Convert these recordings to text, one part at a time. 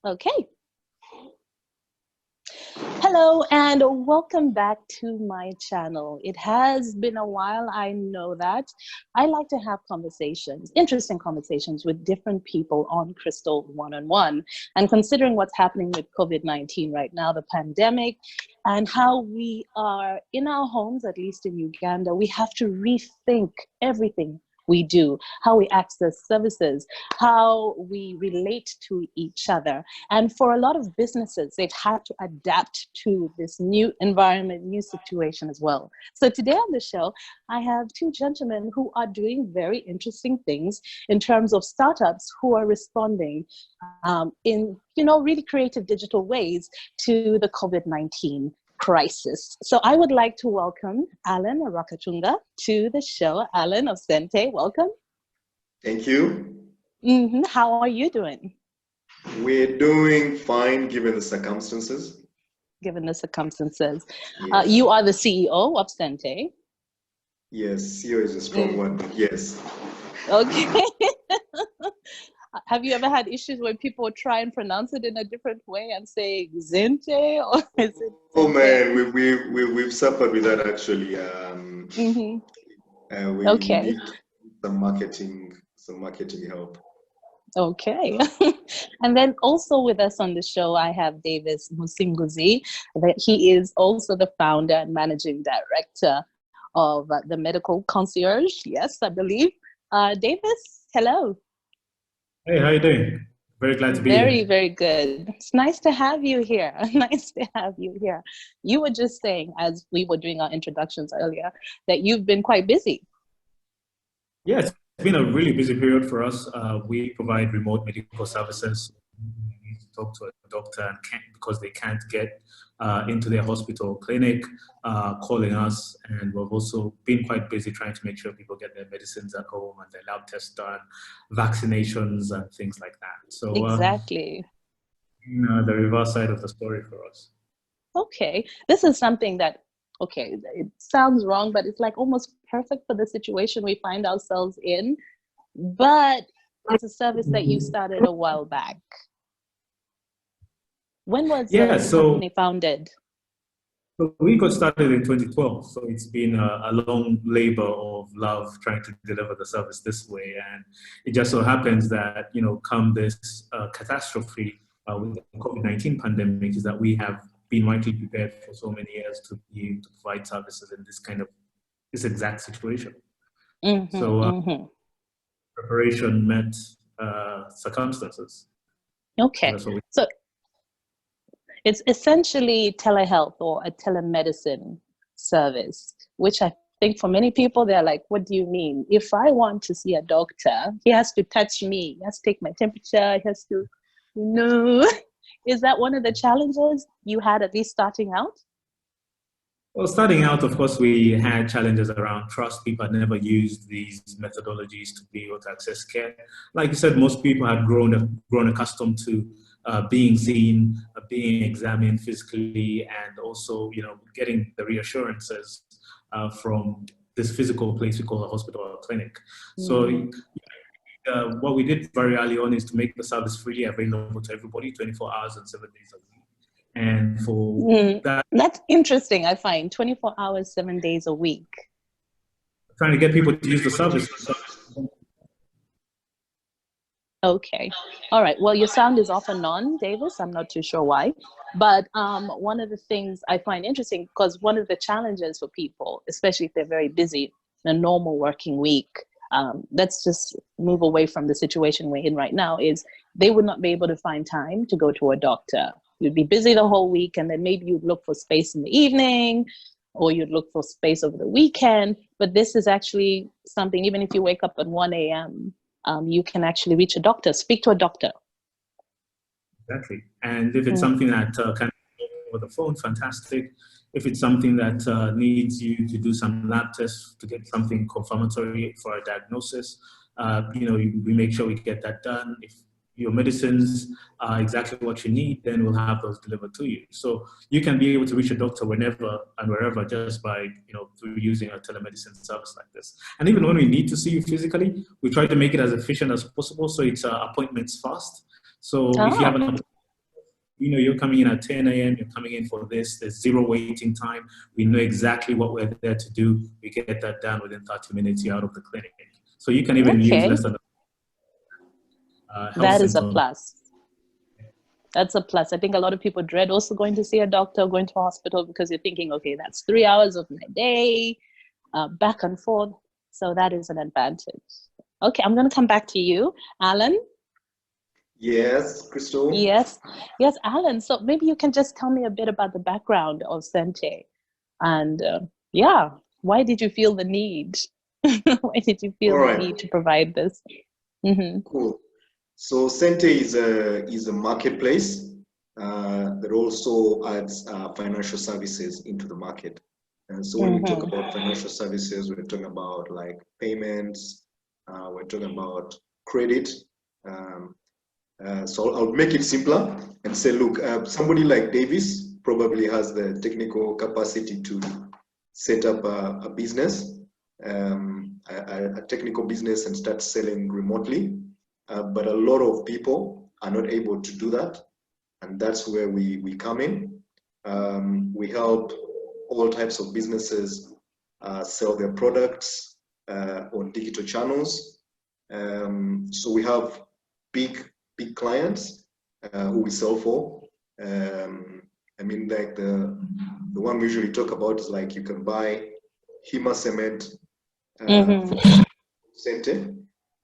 Okay. Hello and welcome back to my channel. It has been a while, I know that. I like to have conversations, interesting conversations with different people on Crystal One-on-One. And considering what's happening with COVID-19 right now, the pandemic, and how we are in our homes, at least in Uganda, we have to rethink everything we do, how we access services, how we relate to each other. And for a lot of businesses, they've had to adapt to this new environment, new situation as well. So today on the show, I have two gentlemen who are doing very interesting things in terms of startups who are responding in, really creative digital ways to the COVID-19 crisis. So I would like to welcome ALLAN RWAKATUNGA to the show. ALLAN of Xente, welcome. Thank you. How are you doing? We're doing fine given the circumstances. Given the circumstances. Yes. You are the CEO of Xente. Yes, CEO is a strong one, but yes. Okay. Have you ever had issues where people try and pronounce it in a different way and say Xente, or is it? Oh man, we've suffered with that actually. We need some marketing help. Okay. And then also with us on the show, I have Davis Musinguzi. That he is also the founder and managing director of the Medical Concierge. Yes, I believe. Davis, hello. Hey, how you doing? Very glad to be here. Very, very good. It's nice to have you here. Nice to have you here. You were just saying, as we were doing our introductions earlier, that you've been quite busy. Yeah, it's been a really busy period for us. We provide remote medical services. We need to talk to a doctor and because they can't get into their hospital or clinic, calling us. And we've also been quite busy trying to make sure people get their medicines at home and their lab tests done, vaccinations and things like that. So exactly. The reverse side of the story for us. Okay, this is something that, okay, it sounds wrong, but it's like almost perfect for the situation we find ourselves in. But it's a service that you started a while back. When was the company founded? So we got started in 2012. So it's been a long labor of love trying to deliver the service this way. And it just so happens that, come this catastrophe with the COVID-19 pandemic, is that we have been rightly prepared for so many years to be able to provide services in this exact situation. Preparation met circumstances. Okay, so it's essentially telehealth or a telemedicine service, which I think for many people, they're like, what do you mean? If I want to see a doctor, he has to touch me, he has to take my temperature, he has to, Is that one of the challenges you had, at least starting out? Well, starting out, of course, we had challenges around trust. People had never used these methodologies to be able to access care. Like you said, most people had grown accustomed to being seen, being examined physically, and also, getting the reassurances from this physical place we call a hospital or clinic. So what we did very early on is to make the service freely available to everybody, 24 hours and 7 days a week. And for that's interesting, I find, 24 hours, 7 days a week. Trying to get people to use the service. Okay. All right. Well, your sound is off and on, Davis. I'm not too sure why. But one of the things I find interesting, because one of the challenges for people, especially if they're very busy in a normal working week, let's just move away from the situation we're in right now, is they would not be able to find time to go to a doctor. You'd be busy the whole week, and then maybe you'd look for space in the evening, or you'd look for space over the weekend. But this is actually something, even if you wake up at 1 a.m., you can actually reach a doctor, speak to a doctor. Exactly. And if it's something that can be over the phone, fantastic. If it's something that needs you to do some lab tests to get something confirmatory for a diagnosis, we make sure we get that done. If your medicines are exactly what you need, then we'll have those delivered to you. So you can be able to reach a doctor whenever and wherever just by, through using a telemedicine service like this. And even when we need to see you physically, we try to make it as efficient as possible. So it's appointments fast. So if you have an appointment you're coming in at 10 a.m., you're coming in for this, there's zero waiting time. We know exactly what we're there to do. We get that done within 30 minutes, you're out of the clinic. So you can even use less than health that is a center. plus. That's a plus. I think a lot of people dread also going to see a doctor, going to hospital, because you're thinking, okay, that's 3 hours of my day, back and forth. So that is an advantage. Okay, I'm going to come back to you, Alan. Yes, Crystal. Yes, Alan. So maybe you can just tell me a bit about the background of Xente, and why did you feel the need? Why did you feel the need to provide this? Mm-hmm. Cool. So Xente is a marketplace that also adds financial services into the market. And so when we talk about financial services, we're talking about like payments, we're talking about credit. So I'll make it simpler and say, look, somebody like Davis probably has the technical capacity to set up a business, a technical business, and start selling remotely. But a lot of people are not able to do that. And that's where we come in. We help all types of businesses sell their products on digital channels. So we have big clients who we sell for. I mean, like the one we usually talk about is like you can buy Hima cement from Xente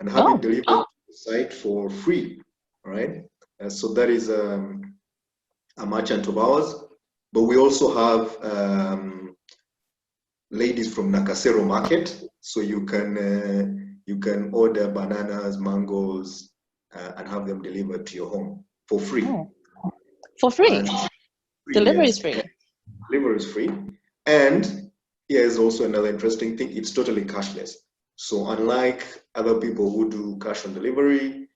and have it delivered to the site for free. All right. So that is a merchant of ours. But we also have ladies from Nakasero market. So you can order bananas, mangoes, and have them delivered to your home for free. For free? Delivery is free. Delivery is free. And here's also another interesting thing. It's totally cashless. So unlike other people who do cash on delivery,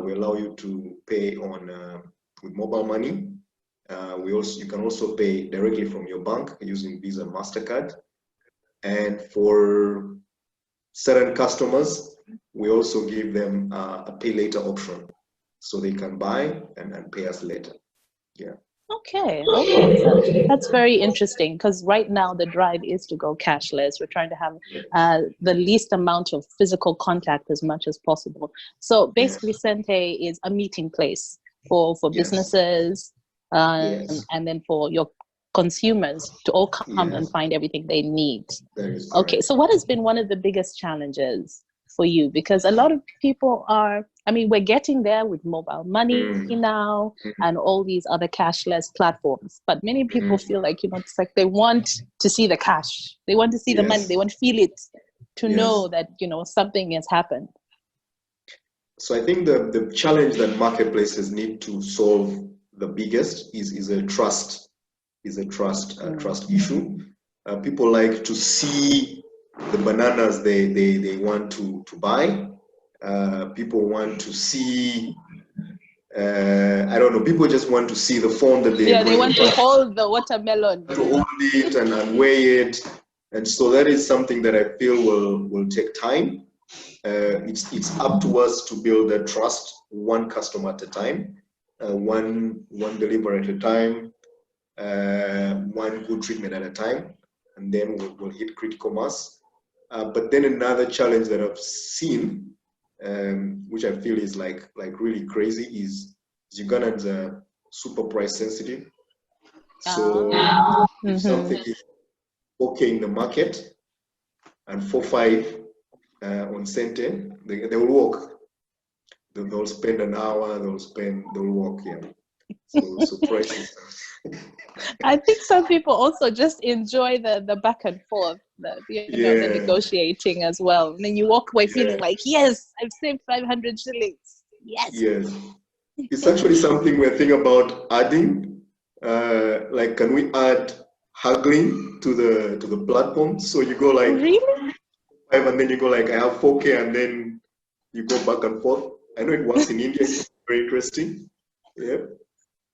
we allow you to pay on with mobile money. You can also pay directly from your bank using Visa and MasterCard. And for certain customers, we also give them a pay later option, so they can buy and pay us later. Yeah. Okay. So that's very interesting, because right now the drive is to go cashless. We're trying to have the least amount of physical contact as much as possible. So basically, Xente is a meeting place for businesses, and then for your consumers to all come and find everything they need. Okay. So what has been one of the biggest challenges for you? Because a lot of people we're getting there with mobile money now and all these other cashless platforms, but many people feel like, it's like they want to see the cash, they want to see the money, they want to feel it, to know that, something has happened. So I think the challenge that marketplaces need to solve the biggest is a trust issue. People like to see the bananas they want to buy. People want to see, I don't know, people just want to see the phone that they want to hold the watermelon. To hold it and weigh it. And so that is something that I feel will take time. It's up to us to build that trust, one customer at a time, one delivery at a time, one good treatment at a time, and then we'll hit critical mass. But then another challenge that I've seen, which I feel is like really crazy, is Ugandans are super price sensitive. So if something is okay in the market and 4-5 on Xente, they will walk. They'll spend an hour. They'll walk. Yeah. So prices. I think some people also just enjoy the back and forth, the negotiating as well. And then you walk away feeling like, yes, I've saved 500 shillings. Yes. Yes. It's actually something we're thinking about adding. Like, can we add haggling to the platform? So you go like, really? 5, and then you go like, I have 4K, and then you go back and forth. I know it works in India. It's very interesting. Yeah.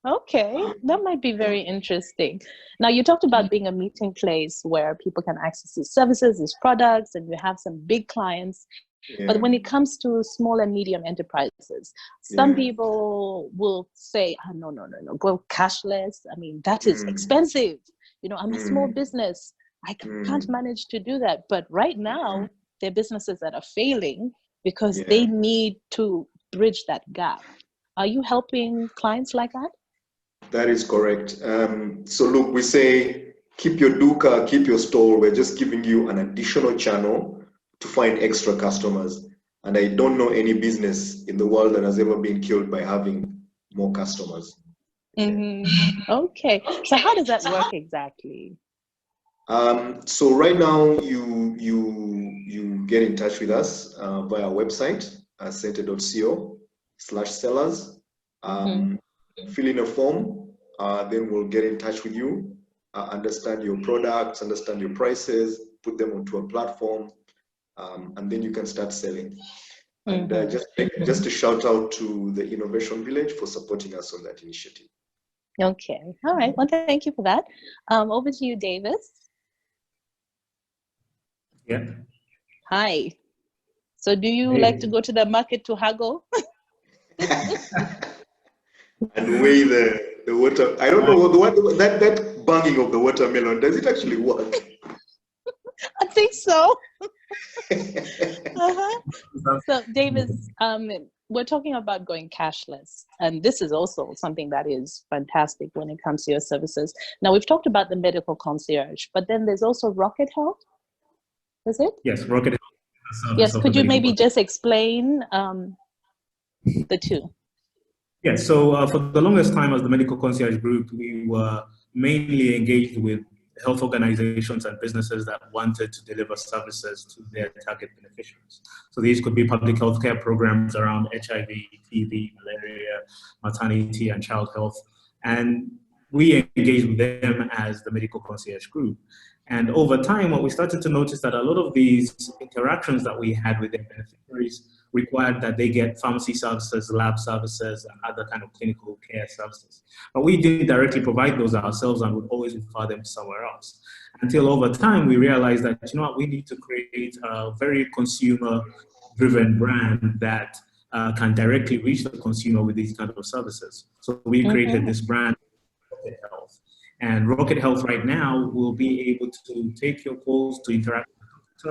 Okay, that might be very interesting. Now, you talked about being a meeting place where people can access these services, these products, and you have some big clients. But Yeah. when it comes to small and medium enterprises, some people will say, oh, no, go cashless. I mean, that is expensive. You know, I'm a small business. I can't manage to do that. But right now, there are businesses that are failing because they need to bridge that gap. Are you helping clients like that? That is correct. So look, we say, keep your duka, keep your stall. We're just giving you an additional channel to find extra customers. And I don't know any business in the world that has ever been killed by having more customers. Okay. So how does that work exactly? So right now, you get in touch with us via our website, xente.co/sellers. Fill in a form, then we'll get in touch with you, understand your products, understand your prices, put them onto a platform, and then you can start selling. And just a shout out to the Innovation Village for supporting us on that initiative. Okay. All right. Well, thank you for that. Over to you, Davis. Yeah. Hi. So do you like to go to the market to haggle? And weigh the water. I don't know what that banging of the watermelon, does it actually work? I think so. So Davis, we're talking about going cashless, and this is also something that is fantastic when it comes to your services. Now, we've talked about the medical concierge, but then there's also Rocket Health. Is it? Yes, Rocket Health. Yes, could you maybe just explain the two? Yes, so for the longest time as the Medical Concierge Group, we were mainly engaged with health organizations and businesses that wanted to deliver services to their target beneficiaries. So these could be public health care programs around HIV, TB, malaria, maternity, and child health. And we engaged with them as the Medical Concierge Group. And over time, what we started to notice that a lot of these interactions that we had with their beneficiaries required that they get pharmacy services, lab services, and other kind of clinical care services. But we didn't directly provide those ourselves and would always refer them somewhere else. Until over time, we realized that, you know what, we need to create a very consumer-driven brand that can directly reach the consumer with these kind of services. So we created this brand, Rocket Health. And Rocket Health right now will be able to take your calls, to interact with the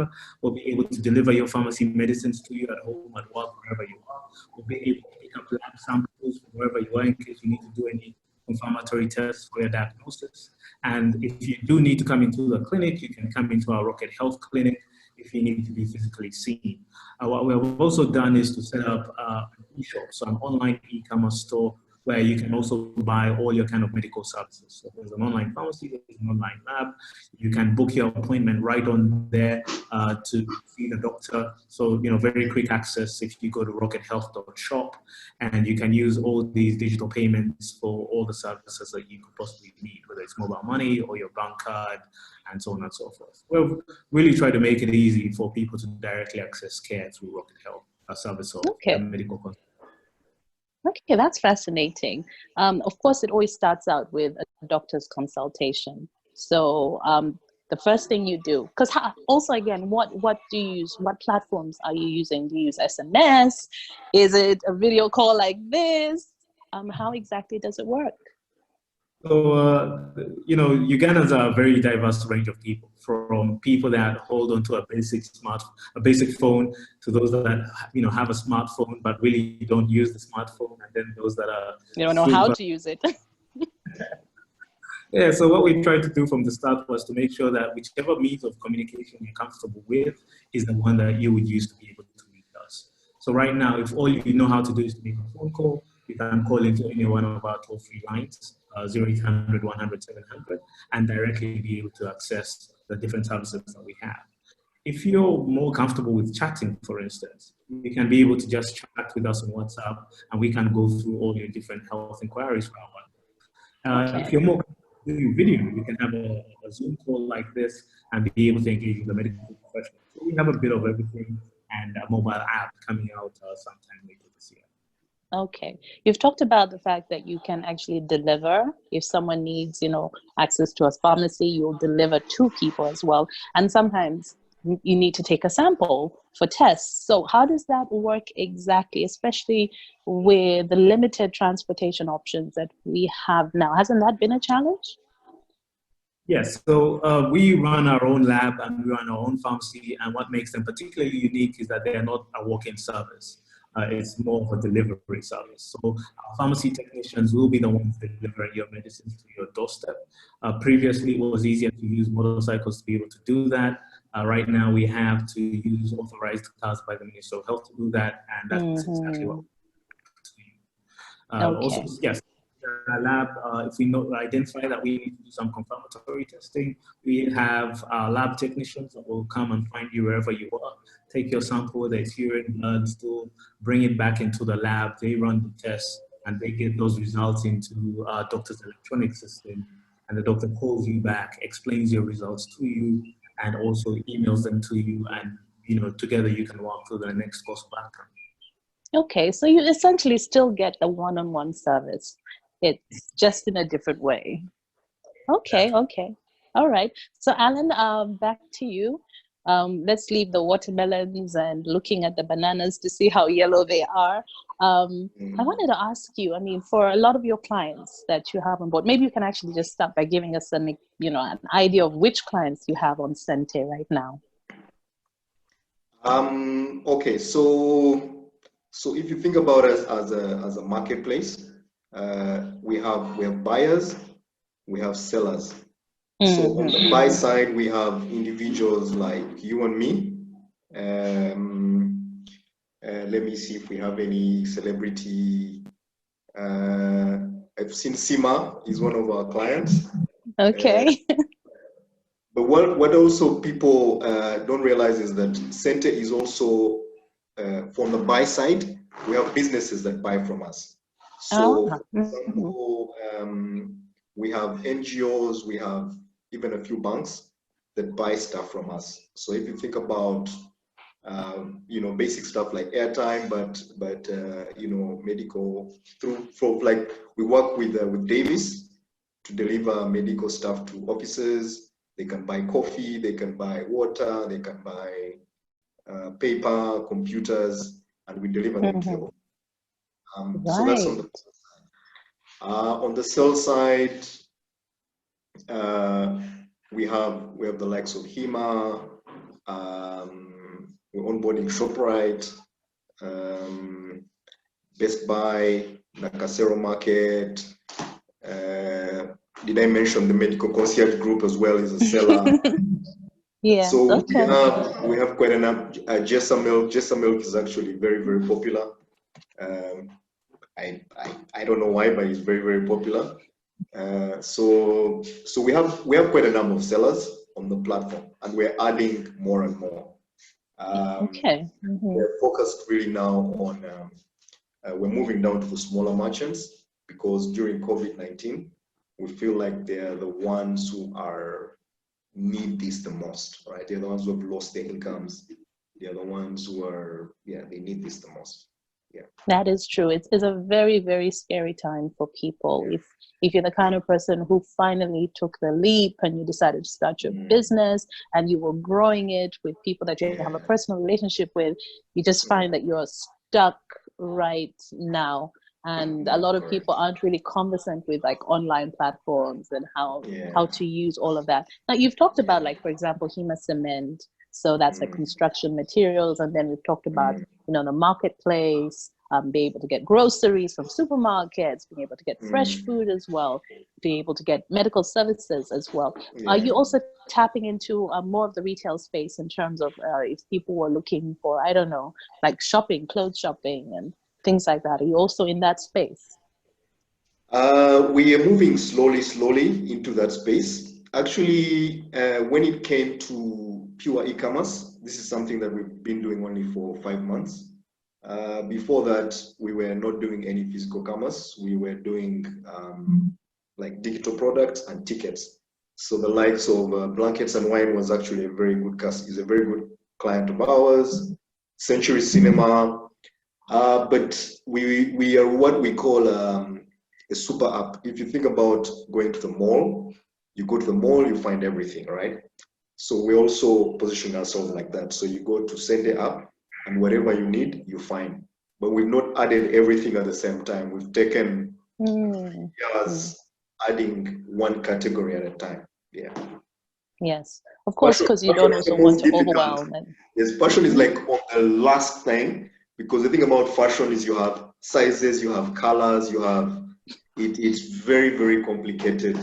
doctor, will be able to deliver your pharmacy medicines to you at home, at work, wherever you are. We'll be able to pick up lab samples from wherever you are in case you need to do any confirmatory tests for your diagnosis. And if you do need to come into the clinic, you can come into our Rocket Health clinic if you need to be physically seen. What we have also done is to set up an e-shop, so an online e-commerce store where you can also buy all your kind of medical services. So there's an online pharmacy, there's an online lab. You can book your appointment right on there to see the doctor. So, you know, very quick access if you go to rockethealth.shop, and you can use all these digital payments for all the services that you could possibly need, whether it's mobile money or your bank card, and so on and so forth. We've really tried to make it easy for people to directly access care through Rocket Health, a service of medical consultation. Okay, that's fascinating. Of course, it always starts out with a doctor's consultation. So the first thing you do, because also again, what do you use? What platforms are you using? Do you use SMS? Is it a video call like this? How exactly does it work? So, you know, Ugandans are a very diverse range of people, from people that hold onto a basic phone, to those that, you know, have a smartphone but really don't use the smartphone, and then those that are you don't know how to use it. Yeah, so what we tried to do from the start was to make sure that whichever means of communication you're comfortable with is the one that you would use to be able to reach us. So right now, if all you know how to do is to make a phone call, you can call into any one of our toll-free lines, 0800 100 700, and directly be able to access the different services that we have. If you're more comfortable with chatting, for instance, you can be able to just chat with us on WhatsApp, and we can go through all your different health inquiries for our WhatsApp. If you're more doing video, you can have a Zoom call like this and be able to engage with the medical professional. So we have a bit of everything, and a mobile app coming out sometime later this year. Okay. You've talked about the fact that you can actually deliver. If someone needs, you know, access to a pharmacy, you'll deliver to people as well. And sometimes you need to take a sample for tests. So how does that work exactly, especially with the limited transportation options that we have now? Hasn't that been a challenge? Yes, so we run our own lab and we run our own pharmacy, and what makes them particularly unique is that they are not a walk-in service. It's more of a delivery service. So our pharmacy technicians will be the ones delivering your medicines to your doorstep. Previously, it was easier to use motorcycles to be able to do that. Right now, we have to use authorized cars by the Ministry of Health to do that, and that's exactly what we do. Also, yes, our lab, if we identify that we need to do some confirmatory testing, we have our lab technicians that will come and find you wherever you are, take your sample, whether it's urine, blood, stool, bring it back into the lab, they run the tests, and they get those results into our doctor's electronic system, and the doctor calls you back, explains your results to you, and also emails them to you, and together you can walk through the next course of action. Okay, so you essentially still get the one-on-one service. It's just in a different way. Okay, okay. All right. So Alan, back to you. Let's leave the watermelons and looking at the bananas to see how yellow they are. I wanted to ask you, I mean, for a lot of your clients that you have on board, maybe you can actually just start by giving us an idea of which clients you have on Xente right now. Okay, so if you think about us as a marketplace, we have buyers, we have sellers. So on the buy side, we have individuals like you and me. Let me see if we have any celebrity. I've seen Sima is one of our clients. Okay. But what also people don't realize is that Xente is also from the buy side. We have businesses that buy from us. So, for example, we have NGOs, we have even a few banks that buy stuff from us. So if you think about, basic stuff like airtime, but medical like we work with Davis to deliver medical stuff to offices. They can buy coffee, they can buy water, they can buy paper, computers, and we deliver them to them. So that's on the sell side. We have the likes of HEMA. We're onboarding ShopRite, Best Buy, Nakasero Market. Did I mention the medical concierge group as well is a seller? Yeah. So we have quite enough. Jessa Milk is actually very, very popular. I don't know why, but it's very, very popular. So we have quite a number of sellers on the platform, and we're adding more and more. We're focused really now on we're moving down to the smaller merchants, because during COVID-19 we feel like they're the ones who need this the most, right? They're the ones who have lost their incomes. They're the ones who they need this the most. Yeah, that is true. It's a very, very scary time for people. If you're the kind of person who finally took the leap and you decided to start your business and you were growing it with people that you have a personal relationship with, you just find that you're stuck right now. And a lot of people aren't really conversant with like online platforms and how to use all of that. Now you've talked about, like, for example, HEMA Cement. So that's like construction materials. And then we've talked about, the marketplace, being able to get groceries from supermarkets, being able to get fresh food as well, being able to get medical services as well. Are you also tapping into more of the retail space in terms of if people were looking for, I don't know, like shopping, clothes shopping and things like that? Are you also in that space? We are moving slowly into that space. Actually, when it came to pure e-commerce, this is something that we've been doing only for 5 months. Before that, we were not doing any physical commerce. We were doing like digital products and tickets. So the likes of Blankets and Wine was actually a very good client of ours. Century Cinema, but we are what we call a super app. If you think about going to the mall, you go to the mall, you find everything, right? So we also position ourselves like that. So you go to Xente app, and whatever you need, you find. But we've not added everything at the same time. We've taken years adding one category at a time. Yeah. Yes, of course, because you don't also want to overwhelm it. Yes, fashion is like the last thing, because the thing about fashion is you have sizes, you have colors, you have it's very, very complicated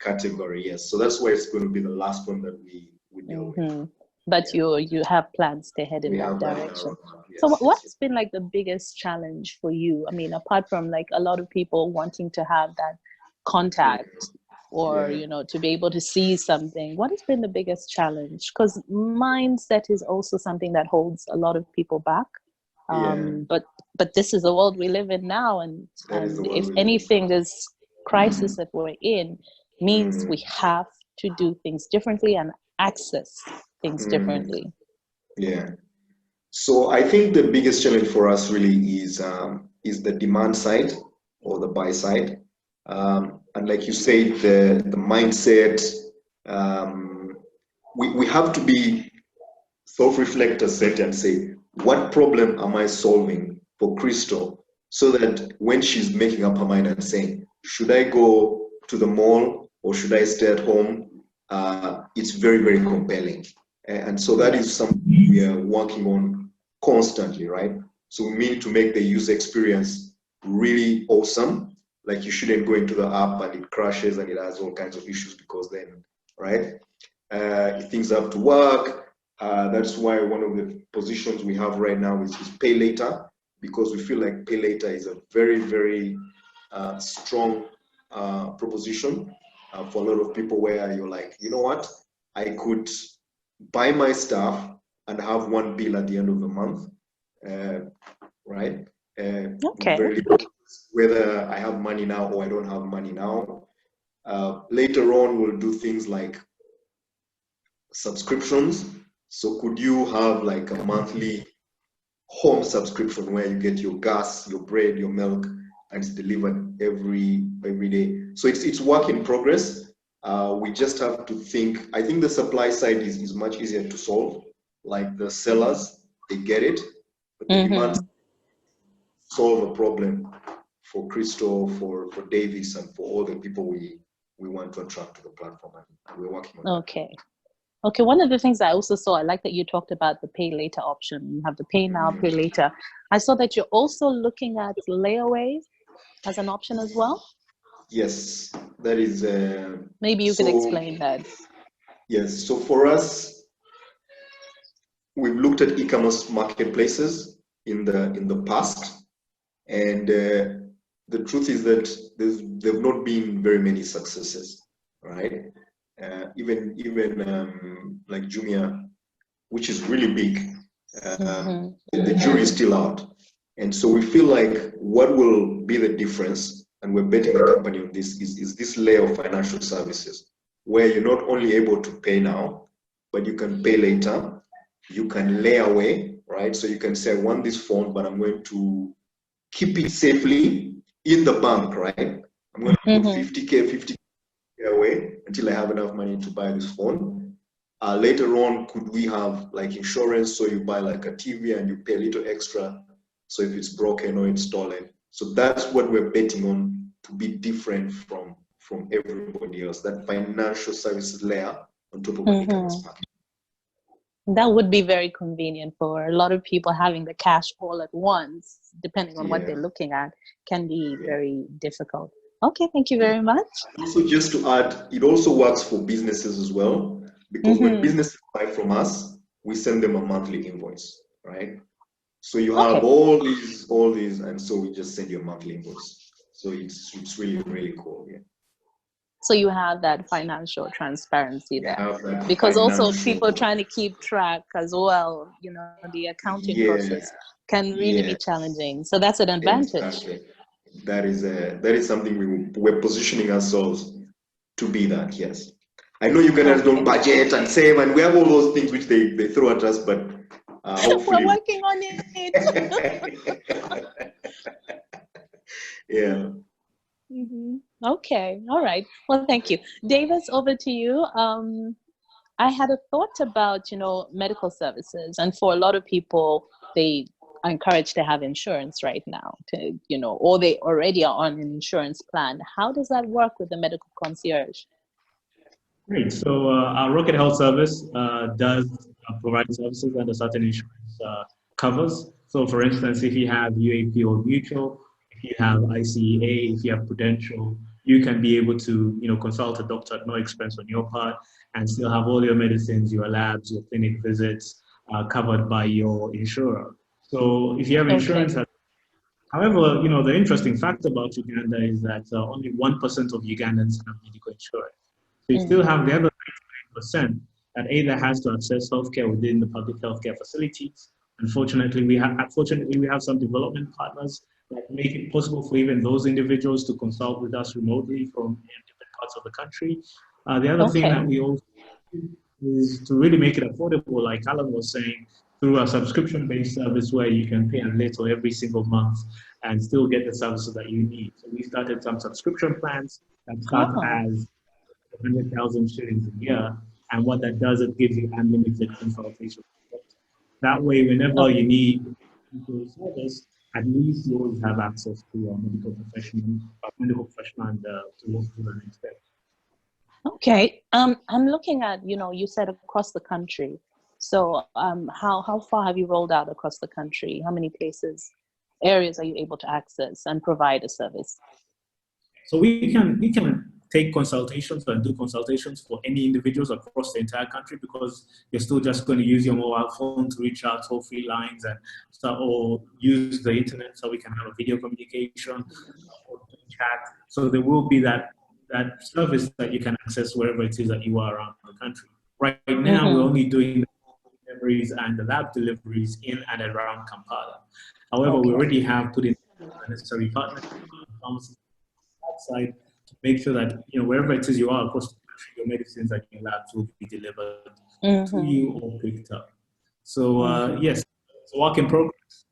category. Yes, so that's why it's going to be the last one that we deal with. But you have plans to head in that direction. So what's been like the biggest challenge for you? I mean, apart from like a lot of people wanting to have that contact or, you know, to be able to see something, what has been the biggest challenge? Because mindset is also something that holds a lot of people back. But this is the world we live in now. And if anything, this crisis that we're in means we have to do things differently and access things differently. Yeah. So I think the biggest challenge for us really is the demand side or the buy side. And like you said, the mindset, we have to be self-reflect and say, what problem am I solving for Crystal, so that when she's making up her mind and saying, should I go to the mall or should I stay at home? It's very, very compelling. And so that is something we are working on constantly, right? So we need to make the user experience really awesome. Like you shouldn't go into the app and it crashes and it has all kinds of issues, because then, right? Things have to work. That's why one of the positions we have right now is pay later, because we feel like pay later is a very, very strong proposition for a lot of people, where you're like, you know what, I could buy my stuff and have one bill at the end of the month, right? Whether I have money now or I don't have money now. Later on, we'll do things like subscriptions. So could you have like a monthly home subscription where you get your gas, your bread, your milk, and it's delivered every day? So it's work in progress. We just have to think. I think the supply side is much easier to solve. Like the sellers, they get it, but the demand solve a problem for Crystal, for Davis, and for all the people we want to attract to the platform, and we're working on that. Okay, one of the things I also saw, I like that you talked about the pay later option. You have the pay now, pay later. I saw that you're also looking at layaway as an option as well. Yes, that is. Maybe you can explain that. Yes, so for us, we've looked at e-commerce marketplaces in the past, and the truth is that there have not been very many successes, right? Even like Jumia, which is really big, the jury is still out. And so we feel like what will be the difference, and we're betting the company on this, is this layer of financial services, where you're not only able to pay now, but you can pay later, you can lay away, right? So you can say, I want this phone, but I'm going to keep it safely in the bank, right? I'm going to put 50K away until I have enough money to buy this phone. Later on, could we have like insurance? So you buy like a TV and you pay a little extra. So if it's broken or it's stolen. So that's what we're betting on to be different from everybody else, that financial services layer on top of the e-commerce market. That would be very convenient for a lot of people. Having the cash all at once, depending on what they're looking at, can be very difficult. Okay, thank you very much. So just to add, it also works for businesses as well, because when businesses buy from us, we send them a monthly invoice, right? So you have all these, and so we just send you a monthly invoice. So it's really, really cool. Yeah. So you have that financial transparency there, because also people trying to keep track as well, you know, the accounting process can really be challenging. So that's an advantage. Exactly. That is something we're positioning ourselves to be that. Yes, I know you guys don't budget and save, and we have all those things which they throw at us, but hopefully we're working on it. Yeah. Okay, all right. Well, thank you. Davis, over to you. I had a thought about, medical services, and for a lot of people, they are encouraged to have insurance right now, or they already are on an insurance plan. How does that work with the medical concierge? Great. So our Rocket Health Service does provide services under certain insurance covers. So for instance, if you have UAP or mutual, if you have ICEA, if you have Prudential, you can be able to consult a doctor at no expense on your part and still have all your medicines, your labs, your clinic visits covered by your insurer. So if you have Okay. insurance, however, the interesting fact about Uganda is that only 1% of Ugandans have medical insurance. So you still have the other 99% that either has to access healthcare within the public healthcare facilities. Unfortunately, we have some development partners that make it possible for even those individuals to consult with us remotely from different parts of the country. The other thing Okay. that we also do is to really make it affordable, like Alan was saying, through a subscription-based service where you can pay a little every single month and still get the services that you need. So we started some subscription plans that start Oh, as 100,000 shillings a year. And what that does, it gives you unlimited consultation. That way, whenever oh, you need medical service, at least you always have access to a medical professional and to walk through the next step. okay. I'm looking at, you said across the country. So, how far have you rolled out across the country? How many areas are you able to access and provide a service? So we can take consultations and do consultations for any individuals across the entire country because you're still just going to use your mobile phone to reach out toll free lines and stuff, or use the internet so we can have a video communication or chat. So there will be that service that you can access wherever it is that you are around the country. Right now, we're Mm-hmm. only doing the deliveries and the lab deliveries in and around Kampala. However, we Okay. already have put in the necessary partnerships with pharmacies side to make sure that wherever it is you are across the country, your medicines and your labs will be delivered to Mm-hmm. you or picked up. So Mm-hmm. yes, it's a work in progress.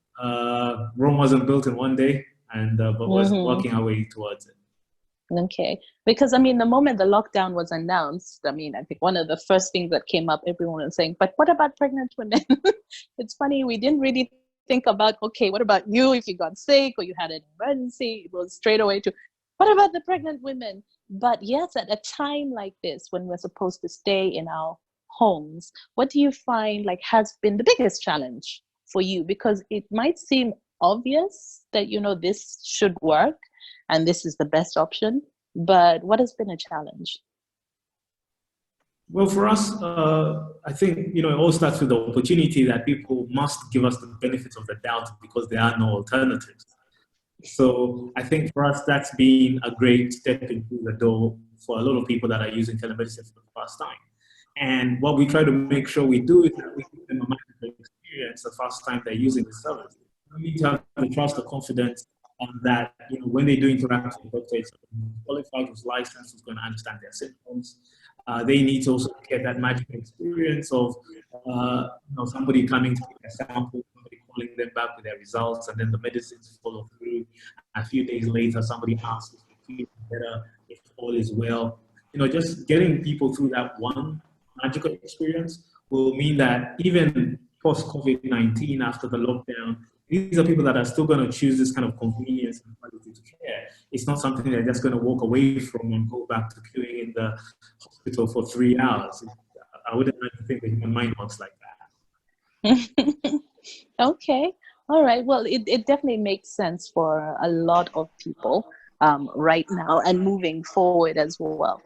Rome wasn't built in one day, and but we're Mm-hmm. working our way towards it. Okay. Because the moment the lockdown was announced, I think one of the first things that came up, everyone was saying, but what about pregnant women? It's funny, we didn't really think about, okay, what about you if you got sick or you had an emergency? It was straight away to, what about the pregnant women? But yes, at a time like this, when we're supposed to stay in our homes, what do you find like has been the biggest challenge for you? Because it might seem obvious that, this should work and this is the best option. But what has been a challenge? Well, for us, I think it all starts with the opportunity that people must give us the benefits of the doubt because there are no alternatives. So I think for us, that's been a great step into the door for a lot of people that are using telemedicine for the first time. And what we try to make sure we do is that we give them a magical experience the first time they're using the service. We need to have the trust, the confidence that when they do interact with the doctor, it's qualified, who's licensed, who's going to understand their symptoms. They need to also get that magical experience of somebody coming to take a sample, somebody calling them back with their results, and then the medicines follow through. A few days later, somebody asks if they feel better, if all is well. Just getting people through that one magical experience will mean that even post COVID-19, after the lockdown, these are people that are still going to choose this kind of convenience and quality to care. It's not something they're just going to walk away from and go back to queuing in the hospital for 3 hours. I wouldn't like to think the human mind works like that. Okay. All right. Well, it definitely makes sense for a lot of people right now and moving forward as well.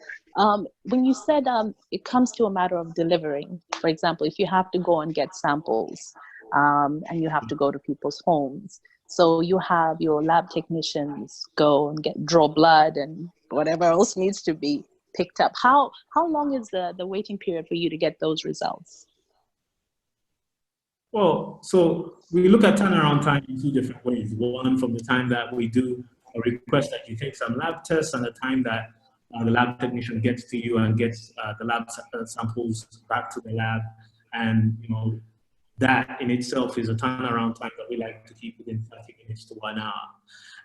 When you said it comes to a matter of delivering, for example, if you have to go and get samples and you have to go to people's homes, so you have your lab technicians go and draw blood and whatever else needs to be picked up. How long is the waiting period for you to get those results? Well, so we look at turnaround time in two different ways. One, from the time that we do a request that you take some lab tests and the time that the lab technician gets to you and gets the lab samples back to the lab. And, that in itself is a turnaround time that we like to keep within 30 minutes to 1 hour.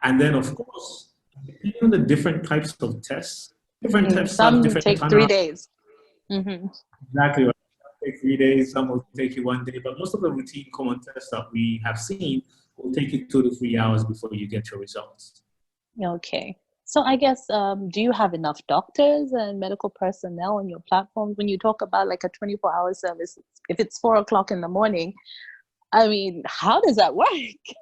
And then, of course, Depending on the different types of tests, different tests have Some different take 3 turnaround. days. Mm-hmm. Exactly right. Some take 3 days, some will take you 1 day, but most of the routine common tests that we have seen will take you 2 to 3 hours before you get your results. Okay. So I guess, do you have enough doctors and medical personnel on your platform when you talk about like a 24-hour service? If it's 4 o'clock in the morning, I mean, how does that work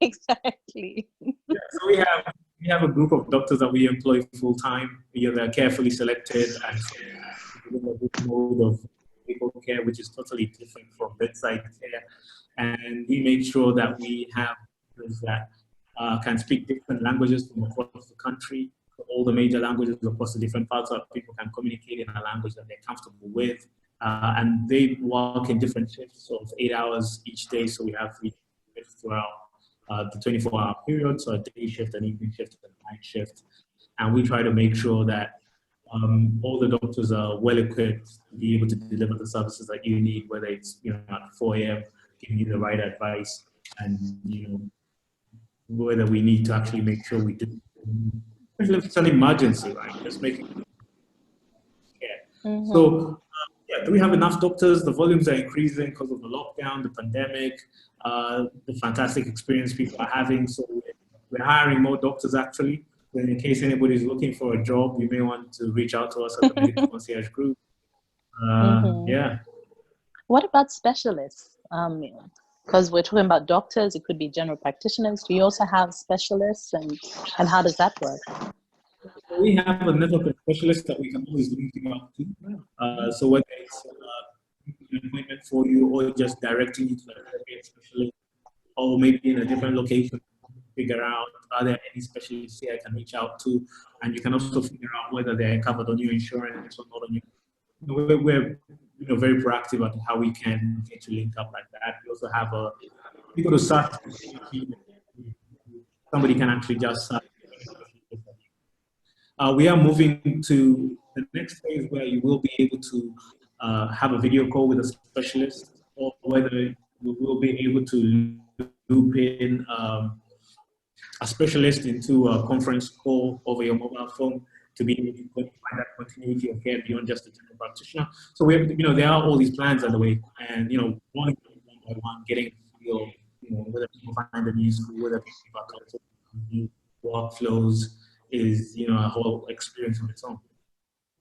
exactly? Yeah, so we have a group of doctors that we employ full time. They're carefully selected and trained a mode of medical care, which is totally different from bedside care. And we make sure that we have those that can speak different languages from across the country, all the major languages across the different parts, so that people can communicate in a language that they're comfortable with. And they work in different shifts of 8 hours each day. So we have 3 shifts throughout the 24-hour period, so a day shift, an evening shift, and a night shift. And we try to make sure that all the doctors are well equipped to be able to deliver the services that you need, whether it's at 4 a.m. giving you the right advice, and whether we need to actually make sure we do, especially if it's an emergency, right? Just making care. Mm-hmm. So yeah, do we have enough doctors? The volumes are increasing because of the lockdown, the pandemic, the fantastic experience people are having. So we're hiring more doctors actually. Then in case anybody's looking for a job, you may want to reach out to us at the Medical Concierge Group. Yeah. What about specialists? Because we're talking about doctors, it could be general practitioners. Do you also have specialists, and how does that work? We have a network of specialists that we can always link you up to. So whether it's an appointment for you, or just directing you to an appropriate specialist, or maybe in a different location, figure out are there any specialists here I can reach out to, and you can also figure out whether they're covered on your insurance or not on your. We're very proactive about how we can get you linked up like that. We also have you go to search, somebody can actually just search. We are moving to the next phase where you will be able to have a video call with a specialist, or whether you will be able to loop in a specialist into a conference call over your mobile phone to be able to find that continuity of care beyond just a general practitioner. So there are all these plans underway, and one by one, getting a feel, whether people find them useful, whether people are comfortable with new workflows is a whole experience of its own.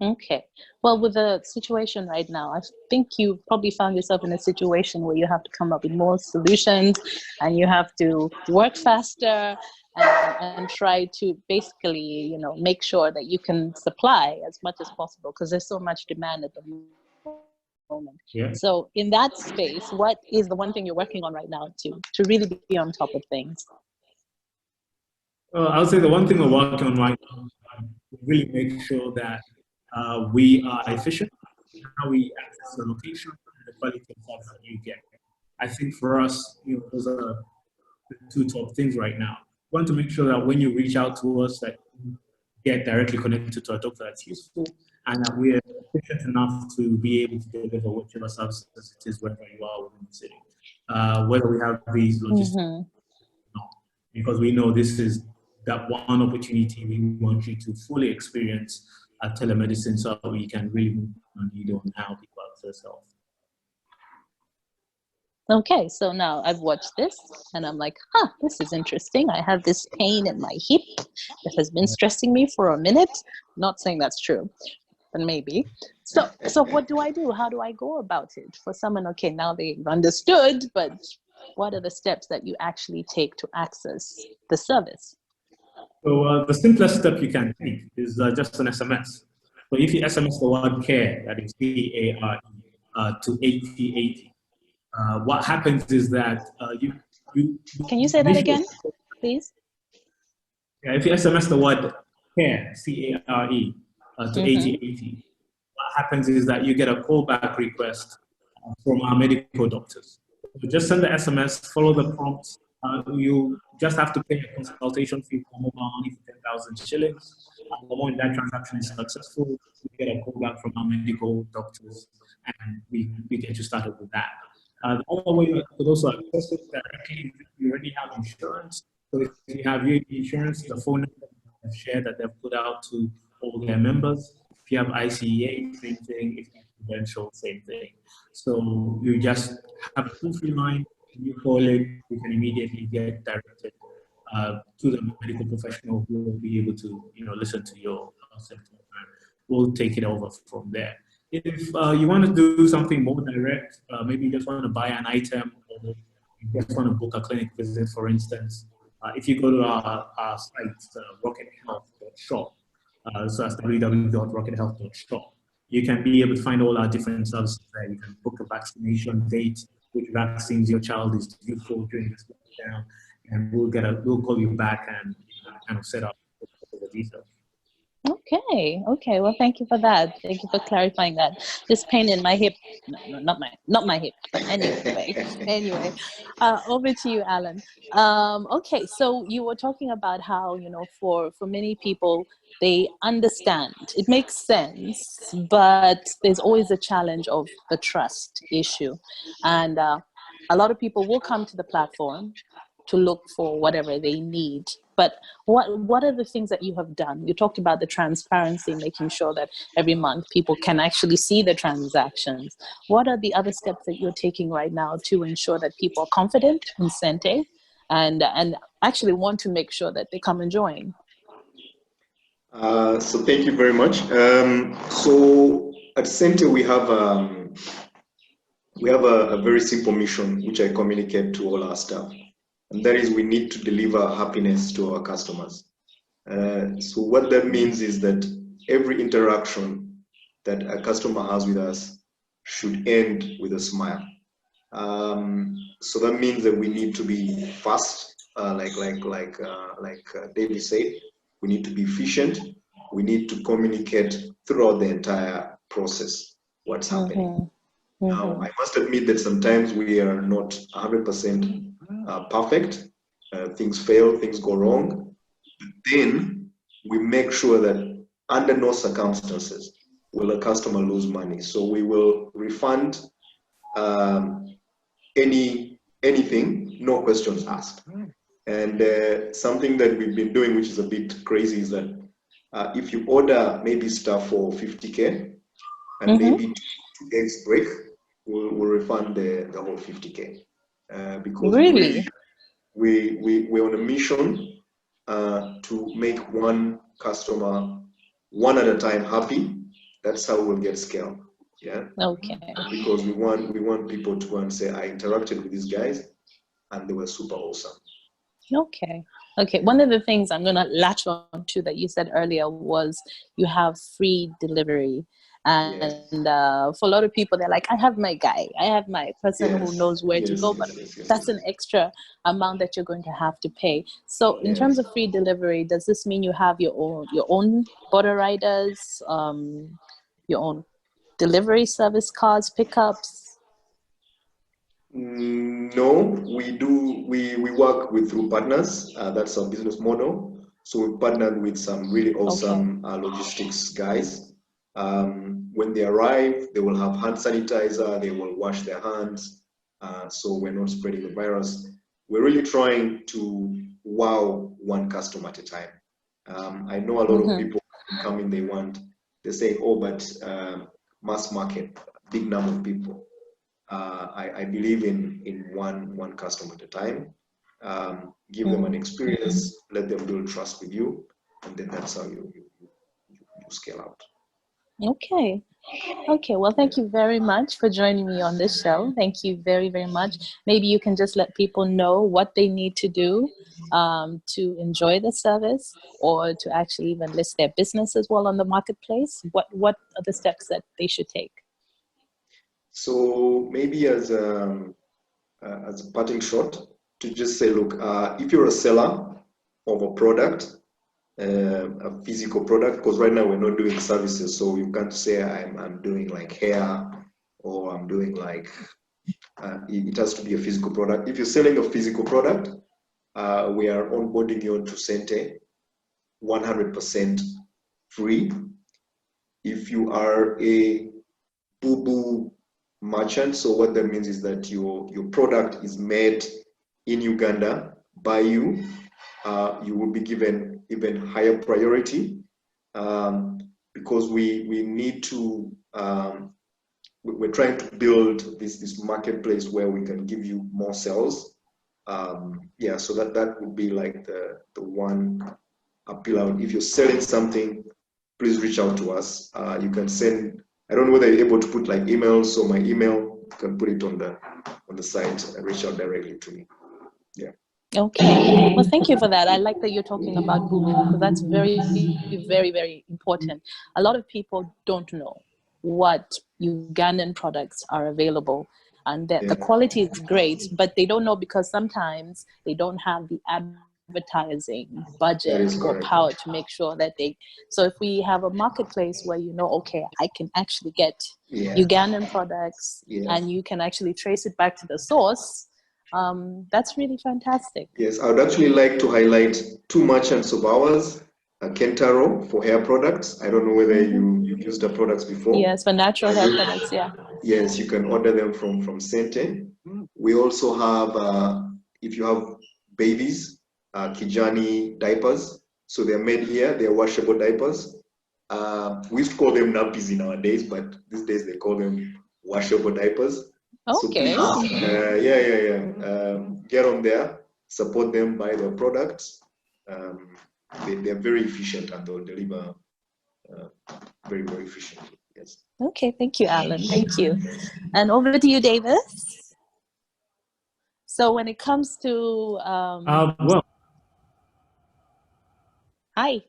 Okay. Well, with the situation right now, I think you probably found yourself in a situation where you have to come up with more solutions, and you have to work faster and try to basically, make sure that you can supply as much as possible, because there's so much demand at the moment. Yeah. So in that space, what is the one thing you're working on right now to really be on top of things? I would say the one thing we're working on right now is to really make sure that we are efficient in how we access the location and the quality of service that you get. I think for us, those are the 2 top things right now. We want to make sure that when you reach out to us, that you get directly connected to a doctor that's useful, and that we're efficient enough to be able to deliver whichever services it is wherever you are within the city. Whether we have these logistics or not, because we know this is that one opportunity we want you to fully experience telemedicine, so we can really move on needle on how people access health. Okay, so now I've watched this and I'm like, this is interesting. I have this pain in my hip that has been stressing me for a minute. Not saying that's true, but maybe. So what do I do? How do I go about it? For someone, okay, now they've understood, but what are the steps that you actually take to access the service? So the simplest step you can take is just an SMS. So if you SMS the word care, that is CARE, to 8080, what happens is that you Can you say that again, please? Yeah, if you SMS the word care, CARE, to 8080, what happens is that you get a callback request from our medical doctors. So just send the SMS, follow the prompts. You just have to pay a consultation fee for mobile money for 10,000 shillings. When that transaction is successful, we get a call back from our medical doctors, and we get you started with that. The other way you could also access it directly if you already have insurance. So if you have insurance, the phone number they've shared, that they've put out to all their members. If you have ICEA, same thing. If you have Prudential, same thing. So you just have a toll-free line. When you call it, you can immediately get directed to the medical professional who will be able to, listen to your symptoms, and we'll take it over from there. If you want to do something more direct, maybe you just want to buy an item, or you just want to book a clinic visit, for instance, if you go to our site, rockethealth.shop, so that's www.rockethealth.shop, you can be able to find all our different services there. You can book a vaccination date, which vaccines your child is due for during this lockdown, and we'll call you back and kind of set up the details. Okay. Well, thank you for that. Thank you for clarifying that. This pain in my hip, no, not my hip, but anyway, over to you, Alan. Okay, so you were talking about how, for many people, they understand, it makes sense, but there's always a challenge of the trust issue. And a lot of people will come to the platform to look for whatever they need. But what are the things that you have done? You talked about the transparency, making sure that every month people can actually see the transactions. What are the other steps that you're taking right now to ensure that people are confident in Xente and actually want to make sure that they come and join? So thank you very much. So at Xente we have a very simple mission which I communicate to all our staff. And that is, we need to deliver happiness to our customers. So what that means is that every interaction that a customer has with us should end with a smile. So that means that we need to be fast, like David said. We need to be efficient. We need to communicate throughout the entire process what's happening. Now, I must admit that sometimes we are not 100% perfect. Things fail, things go wrong. But then we make sure that under no circumstances will a customer lose money. So we will refund anything, no questions asked. And something that we've been doing, which is a bit crazy, is that if you order maybe stuff for 50K and maybe 2 days break, we'll refund the whole 50K. Because really? we're on a mission to make one customer one at a time happy. That's how we'll get scale. Yeah. Okay. Because we want people to go and say, I interacted with these guys and they were super awesome. Okay. One of the things I'm going to latch on to that you said earlier was you have free delivery. And yes. For a lot of people, they're like, I have my guy, I have my person who knows where to go, but that's an extra amount that you're going to have to pay. So in terms of free delivery, does this mean you have your own border riders, your own delivery service cars, pickups? No, we do. We work through partners. That's our business model. So we partnered with some really awesome logistics guys. When they arrive, they will have hand sanitizer, they will wash their hands, so we're not spreading the virus. We're really trying to wow one customer at a time. I know a lot of people come in, they say, oh, but mass market, big number of people. I believe in one customer at a time. Give them an experience, let them build trust with you, and then that's how you scale out. Okay. Well, thank you very much for joining me on this show. Thank you very, very much. Maybe you can just let people know what they need to do to enjoy the service, or to actually even list their business as well on the marketplace. What are the steps that they should take? So maybe as a parting shot, to just say, look, if you're a seller of a product, a physical product, because right now we're not doing services, so you can't say I'm doing like hair, or I'm doing like it has to be a physical product. If you're selling a physical product, we are onboarding you onto Xente 100% free. If you are a boo-boo merchant, so what that means is that your product is made in Uganda by you, you will be given even higher priority, because we need to, we're trying to build this marketplace where we can give you more sales. Yeah, so that would be like the one appeal out. If you're selling something, please reach out to us. You can send, I don't know whether you're able to put like emails, so my email, you can put it on the site and reach out directly to me. Yeah. Okay. Well, thank you for that. I like that you're talking about booming, because that's very, very, very important. A lot of people don't know what Ugandan products are available, and that the quality is great, but they don't know because sometimes they don't have the advertising budget or power to make sure that they. So if we have a marketplace where okay, I can actually get Ugandan products, and you can actually trace it back to the source. That's really fantastic. Yes, I would actually like to highlight 2 merchants of ours, Kentaro for hair products. I don't know whether you've used the products before. Yes, for natural hair products, yeah. Yes, you can order them from Xente. We also have, if you have babies, Kijani diapers. So they're made here, they're washable diapers. We used to call them nappies in our days, but these days they call them washable diapers. Okay. So please, get on there, support them, buy their products. They're very efficient and they'll deliver very, very efficiently. Yes. Okay, thank you, Alan. Thank you. And over to you, Davis. So when it comes to well, hi.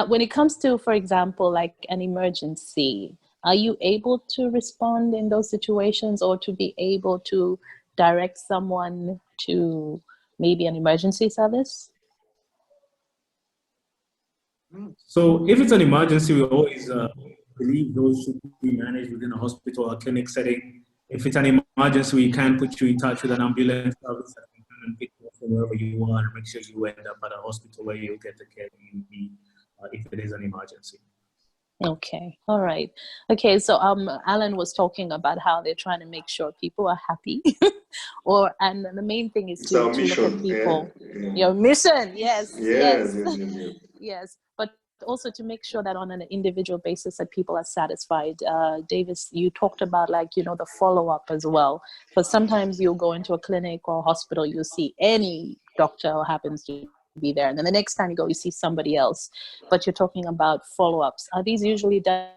When it comes to, for example, like an emergency, are you able to respond in those situations, or to be able to direct someone to maybe an emergency service? So if it's an emergency, we always believe those should be managed within a hospital or clinic setting. If it's an emergency, we can put you in touch with an ambulance service that can come and pick you up from wherever you are and make sure you end up at a hospital where you'll get the care you need if it is an emergency. Okay, all right. Okay, so Alan was talking about how they're trying to make sure people are happy, and the main thing is to look at people. Yeah. Your mission, yes. Yes, but also to make sure that on an individual basis that people are satisfied. Davis, you talked about the follow-up as well. Because sometimes you'll go into a clinic or a hospital, you'll see any doctor who happens to be there, and then the next time you go, you see somebody else. But you're talking about follow-ups. Are these usually done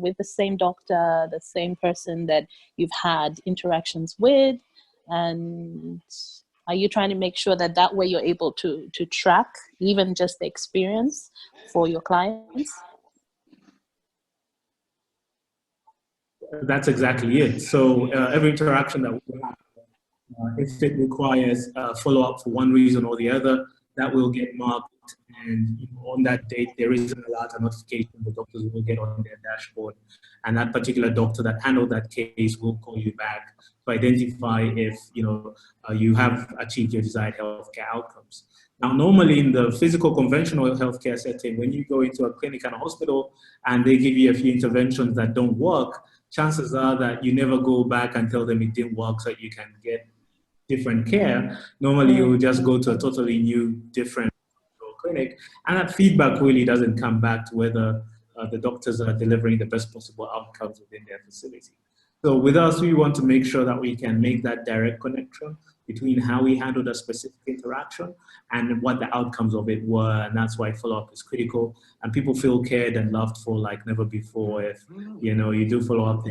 with the same doctor, the same person that you've had interactions with? And are you trying to make sure that way you're able to track even just the experience for your clients? That's exactly it. So every interaction that we have, if it requires follow-up for one reason or the other, that will get marked, and on that date there is an alert, a notification the doctors will get on their dashboard, and that particular doctor that handled that case will call you back to identify if you have achieved your desired healthcare outcomes. Now, normally in the physical conventional healthcare setting, when you go into a clinic and a hospital and they give you a few interventions that don't work, chances are that you never go back and tell them it didn't work so that you can get different care. Normally you will just go to a totally new, different clinic, and that feedback really doesn't come back to whether the doctors are delivering the best possible outcomes within their facility. So with us, we want to make sure that we can make that direct connection between how we handled a specific interaction and what the outcomes of it were, and that's why follow-up is critical, and people feel cared and loved for like never before. If you do follow up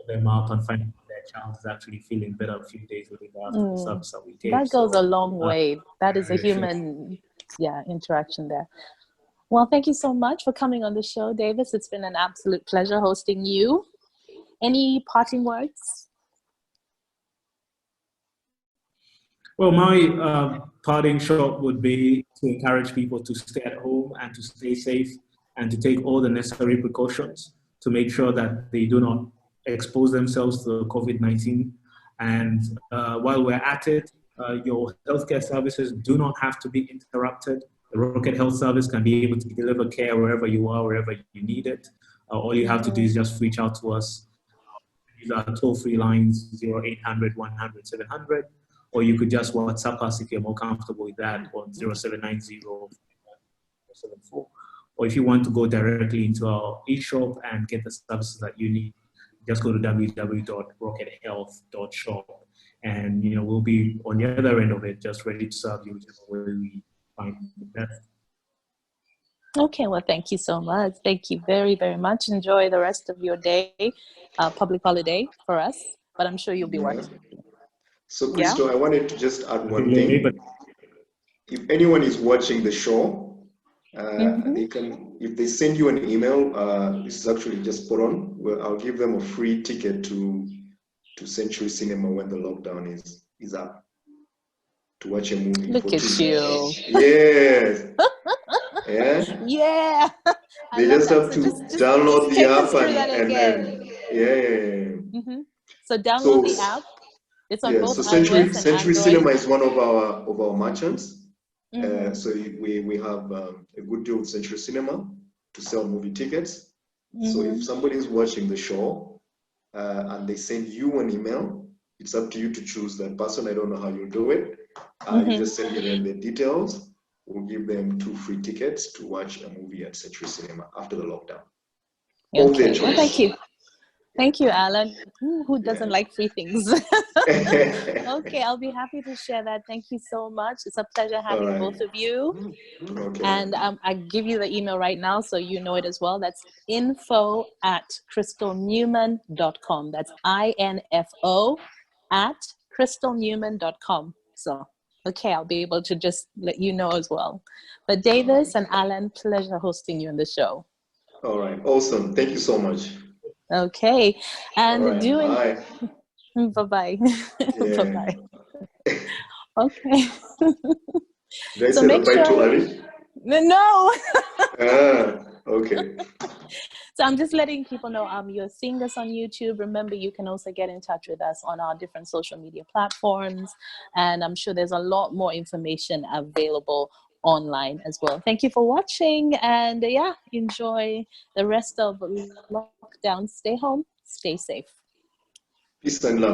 them up and find their child is actually feeling better a few days later after the service that we gave. That goes a long way. That is a human interaction there. Well, thank you so much for coming on the show, Davis. It's been an absolute pleasure hosting you. Any parting words? Well, my parting shot would be to encourage people to stay at home and to stay safe and to take all the necessary precautions to make sure that they do not expose themselves to COVID-19. And while we're at it, your healthcare services do not have to be interrupted. The Rocket Health Service can be able to deliver care wherever you are, wherever you need it. All you have to do is just reach out to us. These are toll-free lines, 0800 100 700, or you could just WhatsApp us if you're more comfortable with that on 0790 74. Or if you want to go directly into our e-shop and get the services that you need, just go to www.rockethealth.shop, and we'll be on the other end of it, just ready to serve you whichever way we find the best. Okay, well, thank you so much. Thank you very, very much. Enjoy the rest of your day, public holiday for us, but I'm sure you'll be working. So, Crystal, I wanted to just add one thing. If anyone is watching the show, they can, if they send you an email, this is actually just put on, I'll give them a free ticket to Century Cinema when the lockdown is up, to watch a movie. Look at you. Yes. Yeah. Yeah. They just have to download the app and then So download the app. It's on both Century iOS and Android. Cinema is one of our merchants. So we have a good deal with Century Cinema to sell movie tickets. So if somebody is watching the show and they send you an email, it's up to you to choose that person. I don't know how you do it. You just send them the details. We'll give them 2 free tickets to watch a movie at Century Cinema after the lockdown. Okay. Well, thank you. Thank you, Alan. Who doesn't like free things? Okay, I'll be happy to share that. Thank you so much. It's a pleasure having both of you. Okay. And I give you the email right now so you know it as well. That's info@crystalnewman.com. That's info@crystalnewman.com. So, okay, I'll be able to just let you know as well. But Davis and Alan, pleasure hosting you on the show. All right, awesome. Thank you so much. Okay, and bye. Bye-bye. Bye-bye. Okay. Did I say bye to Ali? No. Okay. So I'm just letting people know you're seeing us on YouTube. Remember, you can also get in touch with us on our different social media platforms. And I'm sure there's a lot more information available online as well. Thank you for watching. And enjoy the rest of lockdown. Stay home. Stay safe. Peace and love.